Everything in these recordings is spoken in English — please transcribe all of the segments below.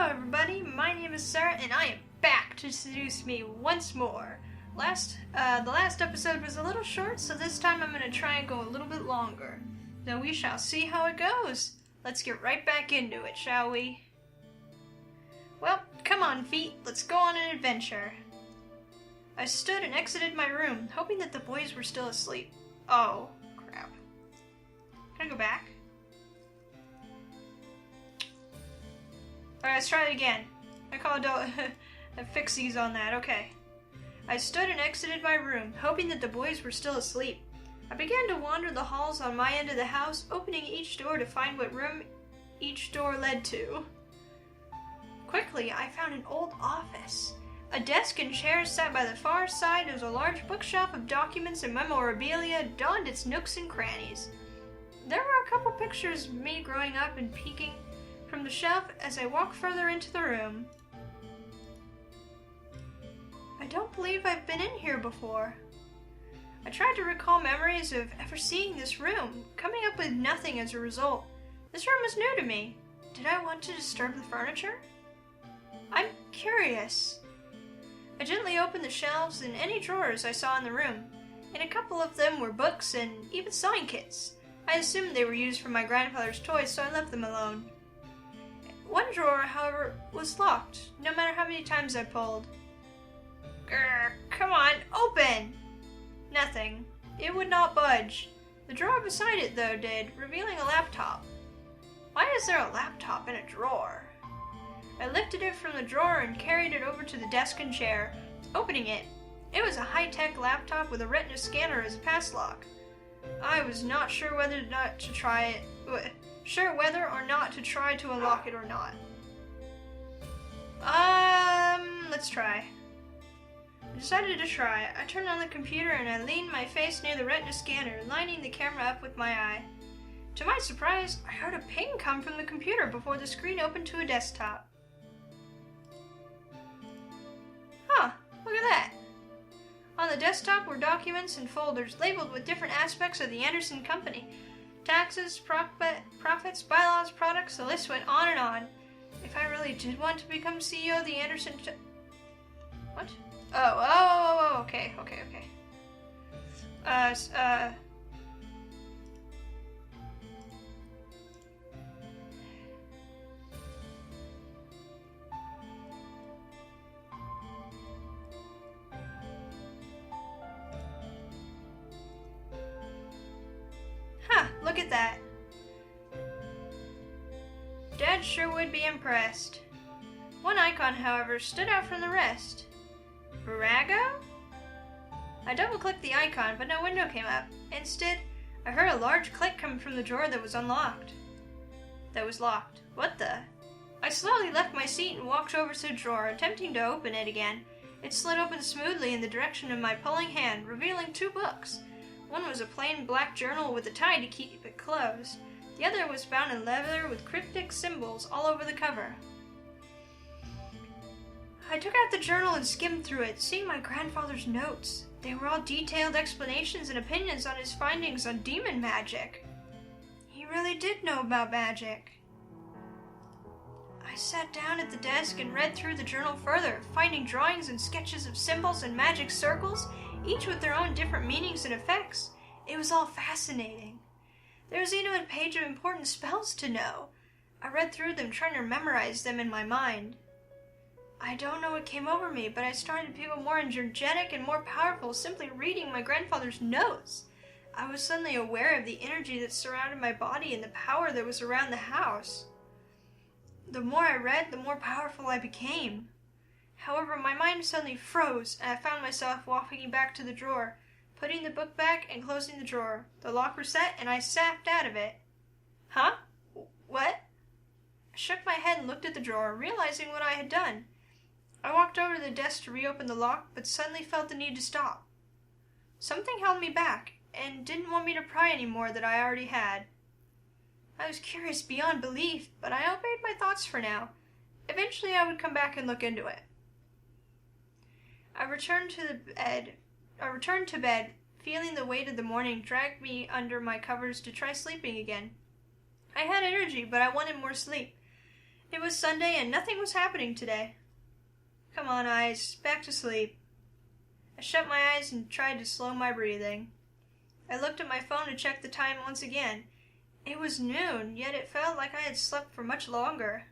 everybody, my name is Sarah and I am back to Seduce Me once more. The last episode was a little short, so this time I'm going to try and go a little bit longer. Now we shall see how it goes. Let's get right back into it, shall we? Well, come on feet, let's go on an adventure. I stood and exited my room, hoping that the boys were still asleep. Oh, crap. Can I go back? Alright, let's try it again. I call fixies on that, okay. I stood and exited my room, hoping that the boys were still asleep. I began to wander the halls on my end of the house, opening each door to find what room each door led to. Quickly, I found an old office. A desk and chairs sat by the far side as a large bookshelf of documents and memorabilia donned its nooks and crannies. There were a couple pictures of me growing up and peeking from the shelf as I walked further into the room. I don't believe I've been in here before. I tried to recall memories of ever seeing this room, coming up with nothing as a result. This room was new to me. Did I want to disturb the furniture? I'm curious. I gently opened the shelves and any drawers I saw in the room. In a couple of them were books and even sewing kits. I assumed they were used for my grandfather's toys, so I left them alone. One drawer, however, was locked, no matter how many times I pulled. Grr, come on, open! Nothing. It would not budge. The drawer beside it, though, did, revealing a laptop. Why is there a laptop in a drawer? I lifted it from the drawer and carried it over to the desk and chair. Opening it, it was a high-tech laptop with a retina scanner as a pass lock. I was not sure whether or not to try to unlock it or not. Let's try. I decided to try. I turned on the computer and I leaned my face near the retina scanner, lining the camera up with my eye. To my surprise, I heard a ping come from the computer before the screen opened to a desktop. Huh, look at that. On the desktop were documents and folders labeled with different aspects of the Anderson Company. Taxes, profits, bylaws, products, the list went on and on. If I really did want to become CEO of the Anderson... What? Oh, okay. Look at that. Dad sure would be impressed. One icon, however, stood out from the rest. Virago? I double-clicked the icon, but no window came up. Instead, I heard a large click come from the drawer that was unlocked. That was locked. What the? I slowly left my seat and walked over to the drawer, attempting to open it again. It slid open smoothly in the direction of my pulling hand, revealing two books. One was a plain black journal with a tie to keep it closed. The other was bound in leather with cryptic symbols all over the cover. I took out the journal and skimmed through it, seeing my grandfather's notes. They were all detailed explanations and opinions on his findings on demon magic. He really did know about magic. I sat down at the desk and read through the journal further, finding drawings and sketches of symbols and magic circles, each with their own different meanings and effects. It was all fascinating. There was even a page of important spells to know. I read through them, trying to memorize them in my mind. I don't know what came over me, but I started to feel more energetic and more powerful simply reading my grandfather's notes. I was suddenly aware of the energy that surrounded my body and the power that was around the house. The more I read, the more powerful I became. However, my mind suddenly froze, and I found myself walking back to the drawer, putting the book back and closing the drawer. The lock reset, and I snapped out of it. Huh? What? I shook my head and looked at the drawer, realizing what I had done. I walked over to the desk to reopen the lock, but suddenly felt the need to stop. Something held me back, and didn't want me to pry any more that I already had. I was curious beyond belief, but I obeyed my thoughts for now. Eventually I would come back and look into it. I returned to bed, feeling the weight of the morning drag me under my covers to try sleeping again. I had energy, but I wanted more sleep. It was Sunday and nothing was happening today. Come on, eyes, back to sleep. I shut my eyes and tried to slow my breathing. I looked at my phone to check the time once again. It was noon, yet it felt like I had slept for much longer.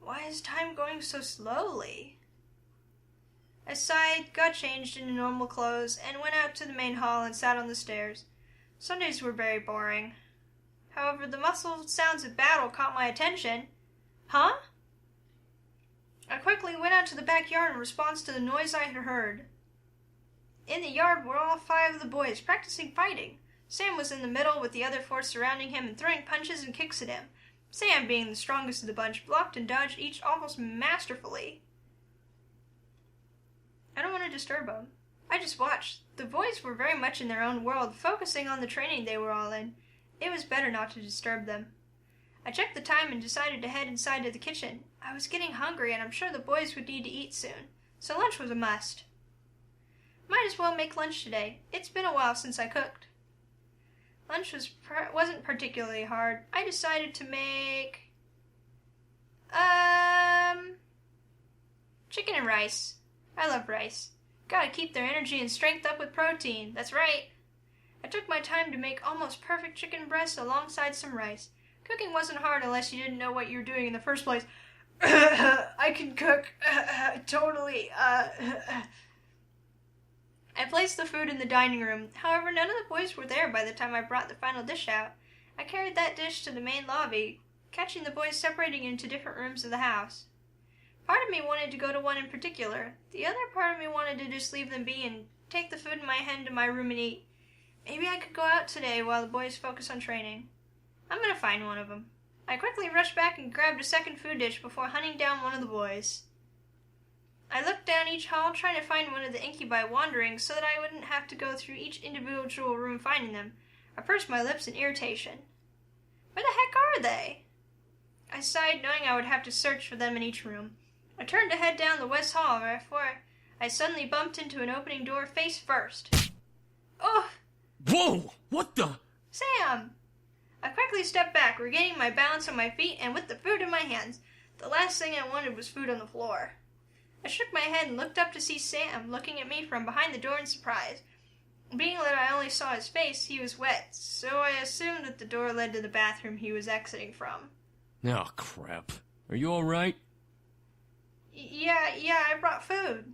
Why is time going so slowly? I sighed, got changed into normal clothes, and went out to the main hall and sat on the stairs. Sundays were very boring. However, the muffled sounds of battle caught my attention. Huh? I quickly went out to the backyard in response to the noise I had heard. In the yard were all 5 of the boys practicing fighting. Sam was in the middle with the other 4 surrounding him and throwing punches and kicks at him. Sam, being the strongest of the bunch, blocked and dodged each almost masterfully. I don't want to disturb them. I just watched. The boys were very much in their own world, focusing on the training they were all in. It was better not to disturb them. I checked the time and decided to head inside to the kitchen. I was getting hungry and I'm sure the boys would need to eat soon, so lunch was a must. Might as well make lunch today. It's been a while since I cooked. Lunch wasn't particularly hard. I decided to make chicken and rice. I love rice. Gotta keep their energy and strength up with protein. That's right. I took my time to make almost perfect chicken breasts alongside some rice. Cooking wasn't hard unless you didn't know what you were doing in the first place. I can cook. Totally. I placed the food in the dining room. However, none of the boys were there by the time I brought the final dish out. I carried that dish to the main lobby, catching the boys separating into different rooms of the house. Part of me wanted to go to one in particular. The other part of me wanted to just leave them be and take the food in my hand to my room and eat. Maybe I could go out today while the boys focus on training. I'm going to find one of them. I quickly rushed back and grabbed a second food dish before hunting down one of the boys. I looked down each hall trying to find one of the incubi wandering so that I wouldn't have to go through each individual room finding them. I pursed my lips in irritation. Where the heck are they? I sighed, knowing I would have to search for them in each room. I turned to head down the west hall before I suddenly bumped into an opening door face first. Oh! Whoa! What the? Sam! I quickly stepped back, regaining my balance on my feet and with the food in my hands. The last thing I wanted was food on the floor. I shook my head and looked up to see Sam looking at me from behind the door in surprise. Being that I only saw his face, he was wet, so I assumed that the door led to the bathroom he was exiting from. Oh, crap. Are you alright? Yeah, I brought food.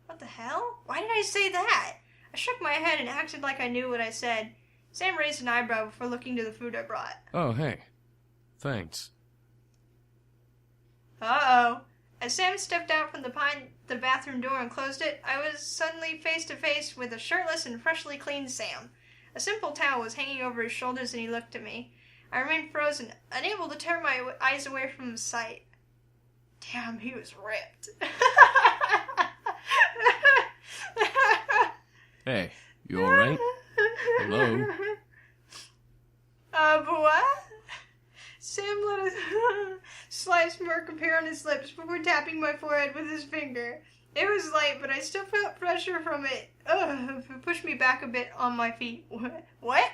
What the hell? Why did I say that? I shook my head and acted like I knew what I said. Sam raised an eyebrow before looking to the food I brought. Oh, hey. Thanks. Uh-oh. As Sam stepped out from behind the bathroom door and closed it, I was suddenly face to face with a shirtless and freshly cleaned Sam. A simple towel was hanging over his shoulders and he looked at me. I remained frozen, unable to tear my eyes away from his sight. Damn, he was ripped. Hey, you alright? Hello? What? Sam let a slight smirk appear on his lips before tapping my forehead with his finger. It was light, but I still felt pressure from it. It pushed me back a bit on my feet. What?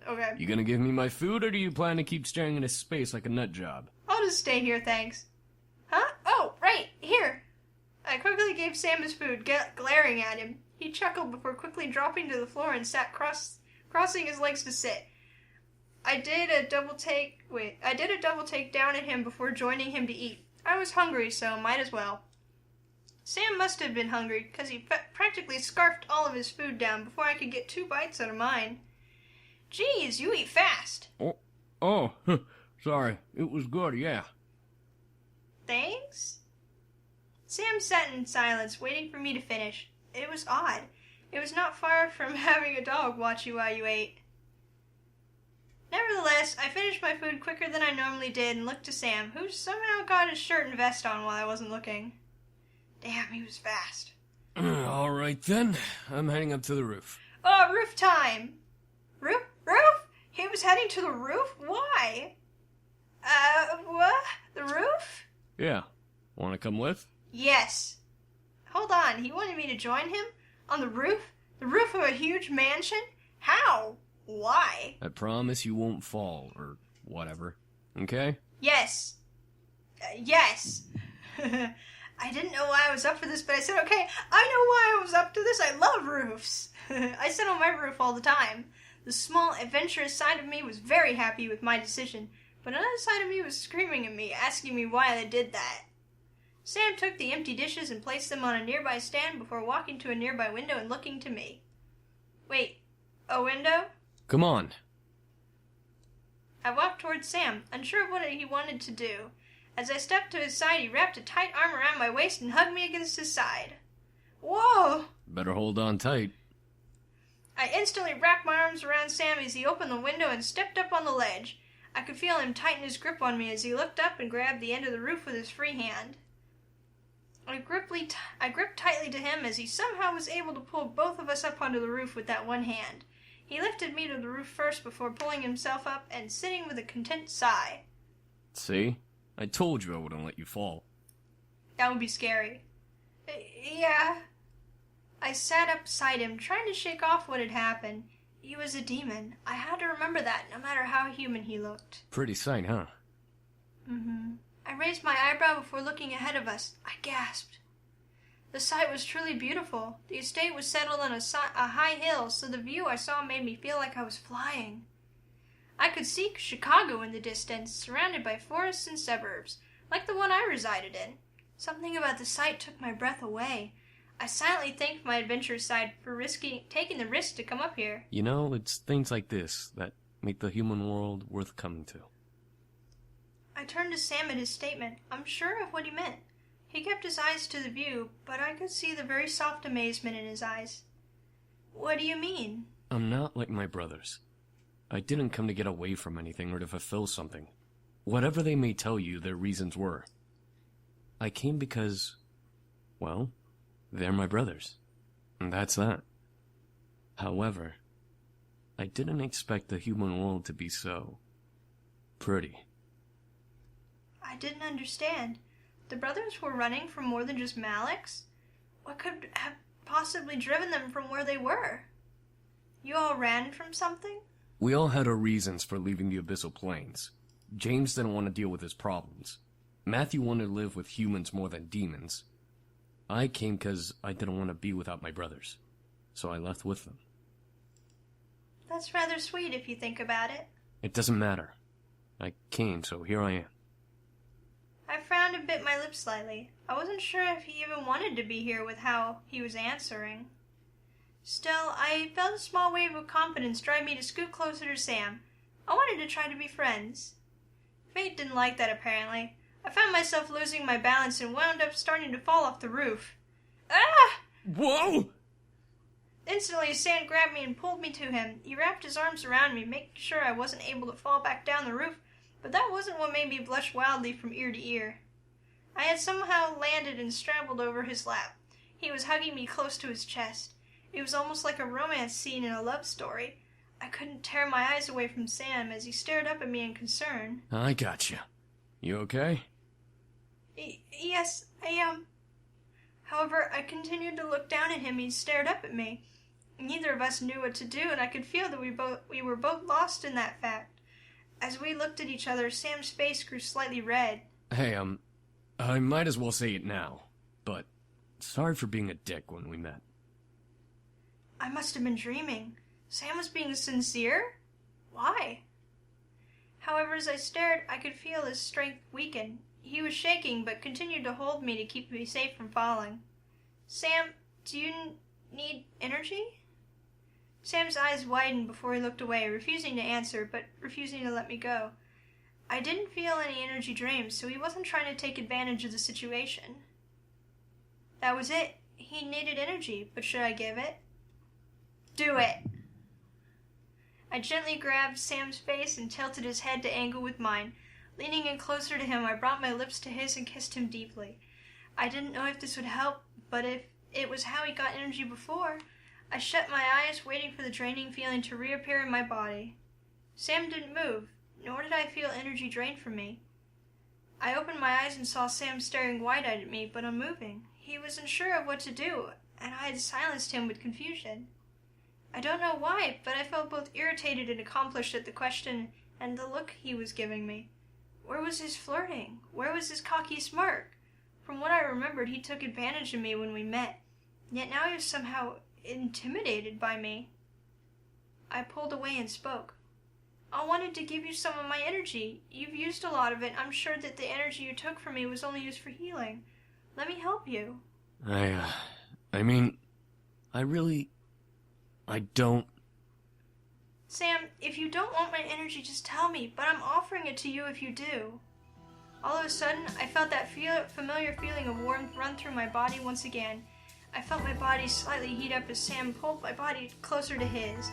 Okay. You gonna give me my food, or do you plan to keep staring into space like a nut job? I'll just stay here, thanks. Huh? Oh, right, here. I quickly gave Sam his food, glaring at him. He chuckled before quickly dropping to the floor and sat crossing his legs to sit. I did a double take down at him before joining him to eat. I was hungry, so might as well. Sam must have been hungry, because he practically scarfed all of his food down before I could get 2 bites out of mine. Geez, you eat fast. Oh, sorry. It was good, yeah. Thanks? Sam sat in silence, waiting for me to finish. It was odd. It was not far from having a dog watch you while you ate. Nevertheless, I finished my food quicker than I normally did and looked to Sam, who somehow got his shirt and vest on while I wasn't looking. Damn, he was fast. Alright then, I'm heading up to the roof. Oh, roof time! Roof? He was heading to the roof? Why? What? The roof? Yeah. Wanna come with? Yes. Hold on, he wanted me to join him? On the roof? The roof of a huge mansion? How? Why? I promise you won't fall, or whatever. Okay? Yes. Yes. I didn't know why I was up for this, but I said, okay, I know why I was up to this. I love roofs. I sit on my roof all the time. The small, adventurous side of me was very happy with my decision, but another side of me was screaming at me, asking me why I did that. Sam took the empty dishes and placed them on a nearby stand before walking to a nearby window and looking to me. Wait, a window? Come on. I walked towards Sam, unsure of what he wanted to do. As I stepped to his side, he wrapped a tight arm around my waist and hugged me against his side. Whoa! Better hold on tight. I instantly wrapped my arms around Sam as he opened the window and stepped up on the ledge. I could feel him tighten his grip on me as he looked up and grabbed the end of the roof with his free hand. I gripped tightly to him as he somehow was able to pull both of us up onto the roof with that one hand. He lifted me to the roof first before pulling himself up and sitting with a content sigh. See? I told you I wouldn't let you fall. That would be scary. Yeah. I sat up beside him, trying to shake off what had happened. He was a demon. I had to remember that, no matter how human he looked. Pretty sight, huh? I raised my eyebrow before looking ahead of us. I gasped. The sight was truly beautiful. The estate was settled on a high hill, so the view I saw made me feel like I was flying. I could see Chicago in the distance, surrounded by forests and suburbs, like the one I resided in. Something about the sight took my breath away. I silently thanked my adventurous side for taking the risk to come up here. You know, it's things like this that make the human world worth coming to. I turned to Sam at his statement, unsure of what he meant. He kept his eyes to the view, but I could see the very soft amazement in his eyes. What do you mean? I'm not like my brothers. I didn't come to get away from anything or to fulfill something. Whatever they may tell you their reasons were. I came because, well, they're my brothers. And that's that. However, I didn't expect the human world to be so pretty. I didn't understand. The brothers were running from more than just Malix? What could have possibly driven them from where they were? You all ran from something? We all had our reasons for leaving the Abyssal Plains. James didn't want to deal with his problems. Matthew wanted to live with humans more than demons. I came because I didn't want to be without my brothers, so I left with them. That's rather sweet if you think about it. It doesn't matter. I came, so here I am. I frowned and bit my lip slightly. I wasn't sure if he even wanted to be here with how he was answering. Still, I felt a small wave of confidence drive me to scoot closer to Sam. I wanted to try to be friends. Fate didn't like that, apparently. I found myself losing my balance and wound up starting to fall off the roof. Ah! Whoa! Instantly, Sam grabbed me and pulled me to him. He wrapped his arms around me, making sure I wasn't able to fall back down the roof, but that wasn't what made me blush wildly from ear to ear. I had somehow landed and scrambled over his lap. He was hugging me close to his chest. It was almost like a romance scene in a love story. I couldn't tear my eyes away from Sam as he stared up at me in concern. I gotcha. You okay? Yes, I am. However, I continued to look down at him and he stared up at me. Neither of us knew what to do, and I could feel that we were both lost in that fact. As we looked at each other, Sam's face grew slightly red. Hey, I might as well say it now, but sorry for being a dick when we met. I must have been dreaming. Sam was being sincere? Why? However, as I stared, I could feel his strength weaken. He was shaking, but continued to hold me to keep me safe from falling. Sam, do you need energy? Sam's eyes widened before he looked away, refusing to answer, but refusing to let me go. I didn't feel any energy drained, so he wasn't trying to take advantage of the situation. That was it. He needed energy, but should I give it? Do it! I gently grabbed Sam's face and tilted his head to angle with mine. Leaning in closer to him, I brought my lips to his and kissed him deeply. I didn't know if this would help, but if it was how he got energy before, I shut my eyes, waiting for the draining feeling to reappear in my body. Sam didn't move, nor did I feel energy drained from me. I opened my eyes and saw Sam staring wide-eyed at me, but unmoving. He was unsure of what to do, and I had silenced him with confusion. I don't know why, but I felt both irritated and accomplished at the question and the look he was giving me. Where was his flirting? Where was his cocky smirk? From what I remembered, he took advantage of me when we met, yet now he was somehow intimidated by me. I pulled away and spoke. I wanted to give you some of my energy. You've used a lot of it. I'm sure that the energy you took from me was only used for healing. Let me help you. I don't... Sam, if you don't want my energy, just tell me, but I'm offering it to you if you do. All of a sudden, I felt that familiar feeling of warmth run through my body once again. I felt my body slightly heat up as Sam pulled my body closer to his.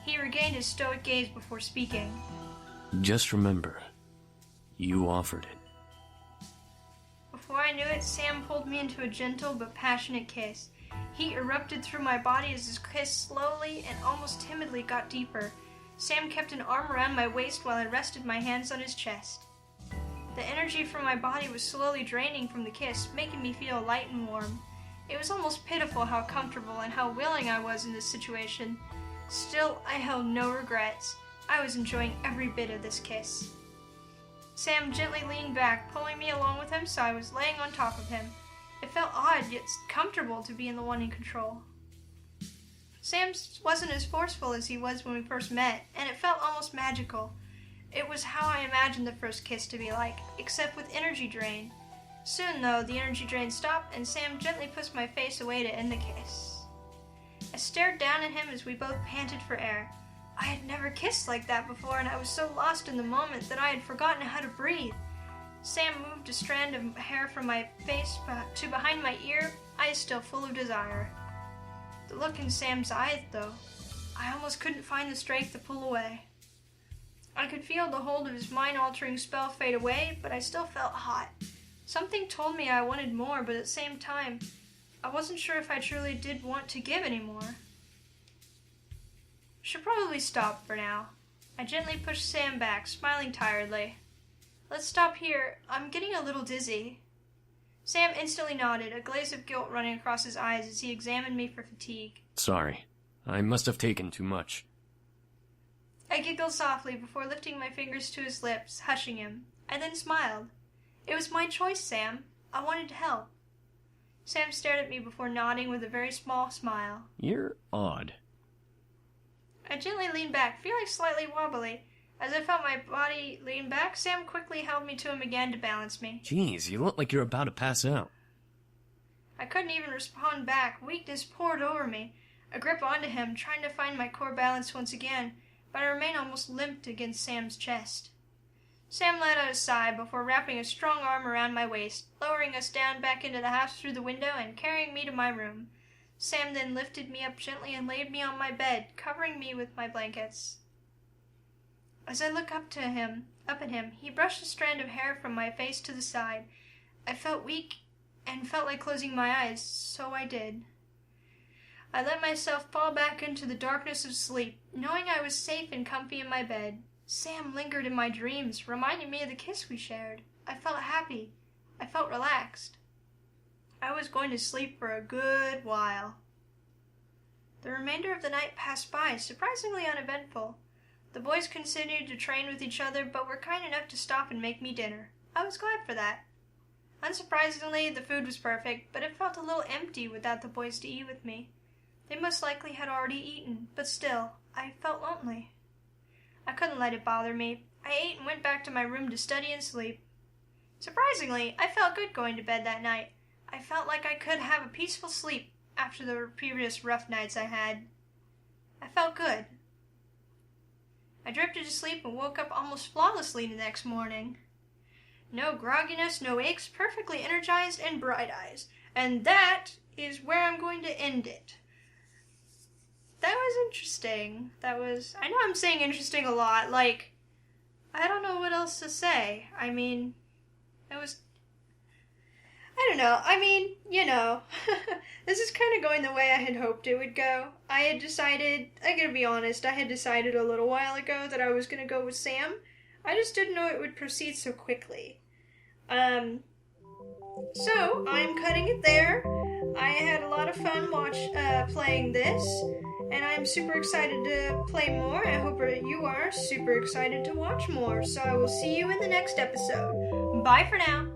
He regained his stoic gaze before speaking. Just remember, you offered it. Before I knew it, Sam pulled me into a gentle but passionate kiss. Heat erupted through my body as his kiss slowly and almost timidly got deeper. Sam kept an arm around my waist while I rested my hands on his chest. The energy from my body was slowly draining from the kiss, making me feel light and warm. It was almost pitiful how comfortable and how willing I was in this situation. Still, I held no regrets. I was enjoying every bit of this kiss. Sam gently leaned back, pulling me along with him so I was laying on top of him. It felt odd yet comfortable to be the one in control. Sam wasn't as forceful as he was when we first met, and it felt almost magical. It was how I imagined the first kiss to be like, except with energy drain. Soon, though, the energy drain stopped, and Sam gently pushed my face away to end the kiss. I stared down at him as we both panted for air. I had never kissed like that before, and I was so lost in the moment that I had forgotten how to breathe. Sam moved a strand of hair from my face to behind my ear, eyes still full of desire. The look in Sam's eyes, though, I almost couldn't find the strength to pull away. I could feel the hold of his mind-altering spell fade away, but I still felt hot. Something told me I wanted more, but at the same time, I wasn't sure if I truly did want to give anymore. Should probably stop for now. I gently pushed Sam back, smiling tiredly. Let's stop here. I'm getting a little dizzy. Sam instantly nodded, a glaze of guilt running across his eyes as he examined me for fatigue. Sorry. I must have taken too much. I giggled softly before lifting my fingers to his lips, hushing him. I then smiled. It was my choice, Sam. I wanted to help. Sam stared at me before nodding with a very small smile. You're odd. I gently leaned back, feeling slightly wobbly. As I felt my body lean back, Sam quickly held me to him again to balance me. Jeez, you look like you're about to pass out. I couldn't even respond back. Weakness poured over me. I gripped onto him, trying to find my core balance once again, but I remained almost limped against Sam's chest. Sam let out a sigh before wrapping a strong arm around my waist, lowering us down back into the house through the window and carrying me to my room. Sam then lifted me up gently and laid me on my bed, covering me with my blankets. As I looked up at him, he brushed a strand of hair from my face to the side. I felt weak and felt like closing my eyes, so I did. I let myself fall back into the darkness of sleep, knowing I was safe and comfy in my bed. Sam lingered in my dreams, reminding me of the kiss we shared. I felt happy. I felt relaxed. I was going to sleep for a good while. The remainder of the night passed by, surprisingly uneventful. The boys continued to train with each other, but were kind enough to stop and make me dinner. I was glad for that. Unsurprisingly, the food was perfect, but it felt a little empty without the boys to eat with me. They most likely had already eaten, but still, I felt lonely. I couldn't let it bother me. I ate and went back to my room to study and sleep. Surprisingly, I felt good going to bed that night. I felt like I could have a peaceful sleep after the previous rough nights I had. I felt good. I drifted to sleep and woke up almost flawlessly the next morning. No grogginess, no aches, perfectly energized and bright eyes. And that is where I'm going to end it. That was interesting. I know I'm saying interesting a lot. Like, I don't know what else to say. I mean, I don't know. I mean, you know, this is kind of going the way I had hoped it would go. I'm gonna be honest, I had decided a little while ago that I was gonna go with Sam. I just didn't know it would proceed so quickly. So, I'm cutting it there. I had a lot of fun playing this, and I'm super excited to play more. I hope you are super excited to watch more. So I will see you in the next episode. Bye for now.